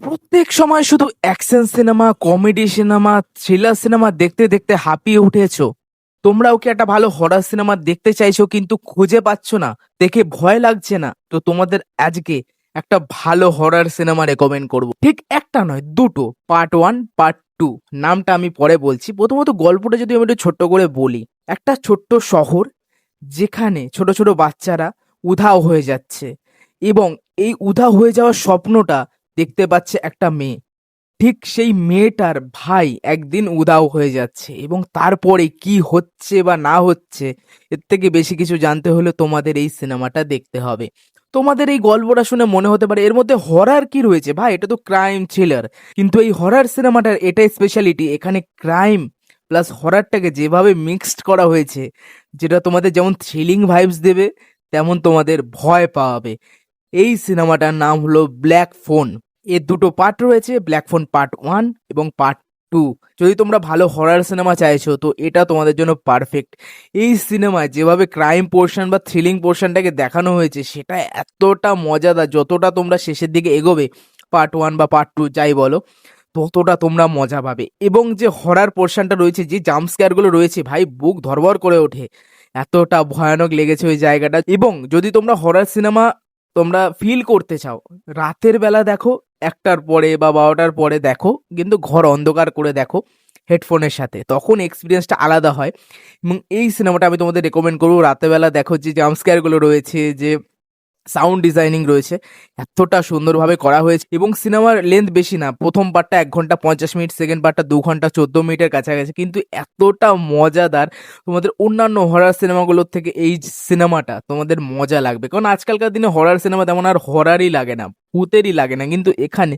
প্রত্যেক সময় শুধু action cinema, comedy cinema, thriller cinema দেখতে দেখতে হাঁপিয়ে উঠেছো। তোমরাও কি একটা ভালো হরর সিনেমা দেখতে চাইছো কিন্তু খুঁজে পাচ্ছ না, দেখে ভয় লাগছে না? তো তোমাদের আজকে একটা ভালো হরর সিনেমা রেকমেন্ড করব। ঠিক একটা নয়, দুটো, পার্ট 1, পার্ট 2। নামটা আমি পরে বলছি। প্রথমত গল্পটা যদি আমি একটু ছোট্ট করে বলি, একটা ছোট্ট শহর যেখানে ছোট ছোট বাচ্চারা উধাও হয়ে যাচ্ছে এবং এই উধাও হয়ে যাওয়ার স্বপ্নটা দেখতে পাচ্ছে একটা মেয়ে। ঠিক সেই মেয়েটার ভাই একদিন উধাও হয়ে যাচ্ছে এবং তারপরে কি হচ্ছে বা না হচ্ছে, এর থেকে বেশি কিছু জানতে হলে তোমাদের এই সিনেমাটা দেখতে হবে। তোমাদের এই গল্পটা শুনে মনে হতে পারে এর মধ্যে হরর কি রয়েছে ভাই, এটা তো ক্রাইম থ্রিলার। কিন্তু এই হরর সিনেমাটার এটাই স্পেশালিটি, এখানে ক্রাইম প্লাস হররটাকে যেভাবে মিক্সড করা হয়েছে, যেটা তোমাদের যেমন থ্রিলিং ভাইবস দেবে তেমন তোমাদের ভয় পাওয়াবে। এই সিনেমাটার নাম হলো ব্ল্যাক ফোন। এর দুটো পার্ট রয়েছে, ব্ল্যাক ফোন পার্ট 1 এবং পার্ট 2। যদি তোমরা ভালো হরর সিনেমা চাইছো তো এটা তোমাদের জন্য পারফেক্ট। এই সিনেমায় যেভাবে ক্রাইম পোর্শন বা থ্রিলিং পোর্শনটাকে দেখানো হয়েছে সেটা এতটা মজাদার, যতটা তোমরা শেষের দিকে এগোবে পার্ট 1 বা পার্ট 2 যাই বলো, ততটা তোমরা মজা পাবে। এবং যে হরর পোর্শনটা রয়েছে, যে জাম্প স্ক্যারগুলো রয়েছে ভাই, বুক ধড়বড় করে ওঠে, এতটা ভয়ানক লেগেছে ওই জায়গাটা। এবং যদি তোমরা হরর সিনেমা তোমরা ফিল করতে চাও, রাতের বেলা দেখো, 1টার পরে বা 12টার পরে দেখো, কিন্তু ঘর অন্ধকার করে দেখো হেডফোনের সাথে, তখন এক্সপিরিয়েন্সটা আলাদা হয়। এবং এই সিনেমাটা আমি তোমাদের রেকমেন্ড করবো রাতের বেলা দেখো। যে জাম্প স্ক্যারগুলো রয়েছে, যে সাউন্ড ডিজাইনিং রয়েছে, এতটা সুন্দরভাবে করা হয়েছে। এবং সিনেমার লেন্থ বেশি না, প্রথম পার্টটা 1 ঘন্টা 50 মিনিট, সেকেন্ড পার্টটা 2 ঘন্টা 14 মিনিটের কাছাকাছি, কিন্তু এতটা মজাদার। তোমাদের অন্যান্য হরর সিনেমাগুলোর থেকে এই সিনেমাটা তোমাদের মজা লাগবে, কারণ আজকালকার দিনে হরর সিনেমা তেমন আর হররই লাগে না, ভূতেরই লাগে না, কিন্তু এখানে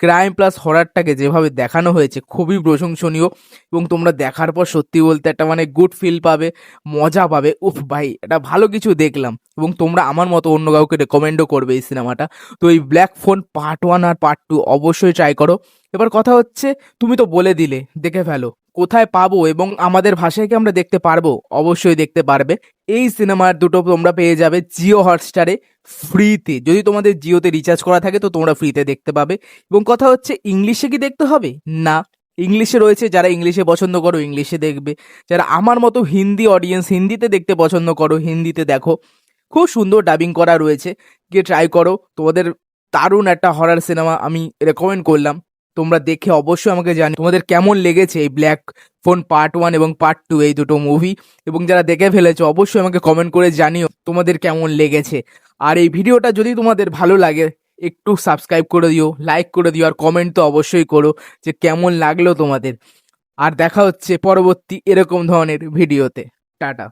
ক্রাইম প্লাস হররটাকে যেভাবে দেখানো হয়েছে খুবই প্রশংসনীয়। এবং তোমরা দেখার পর সত্যি বলতে একটা মানে গুড ফিল পাবে, মজা পাবে। উফ ভাই, এটা ভালো কিছু দেখলাম। এবং তোমরা আমার মতো অন্য কাউকে রেকমেন্ডও করবে এই সিনেমাটা। তো এই ব্ল্যাক ফোন পার্ট 1 আর পার্ট 2 অবশ্যই ট্রাই করো। এবার কথা হচ্ছে, তুমি তো বলে দিলে দেখে ফেলো, কোথায় পাবো এবং আমাদের ভাষায় কি আমরা দেখতে পারবো? অবশ্যই দেখতে পারবে। এই সিনেমার দুটো তোমরা পেয়ে যাবে জিও হটস্টারে ফ্রিতে। যদি তোমাদের জিওতে রিচার্জ করা থাকে তো তোমরা ফ্রিতে দেখতে পাবে। এবং কথা হচ্ছে, ইংলিশে কি দেখতে হবে? না, ইংলিশে রয়েছে, যারা ইংলিশে পছন্দ করো ইংলিশে দেখবে, যারা আমার মতো হিন্দি অডিয়েন্স হিন্দিতে দেখতে পছন্দ করো হিন্দিতে দেখো। খুব সুন্দর ডাবিং করা রয়েছে, গিয়ে ট্রাই করো। তোমাদের দারুণ একটা হরর সিনেমা আমি রেকমেন্ড করলাম, তোমরা দেখে অবশ্যই আমাকে জানি তোমাদের কেমন লেগেছে এই ব্ল্যাক ফোন পার্ট 1 এবং পার্ট 2 এই দুটো মুভি। এবং যারা দেখে ফেলেছো অবশ্যই আমাকে কমেন্ট করে জানিও তোমাদের কেমন লেগেছে। আর এই ভিডিওটা যদি তোমাদের ভালো লাগে একটু সাবস্ক্রাইব করে দিও, লাইক করে দিও, আর কমেন্ট তো অবশ্যই করো যে কেমন লাগলো তোমাদের। আর দেখা হচ্ছে পরবর্তী এরকম ধরনের ভিডিওতে। টাটা।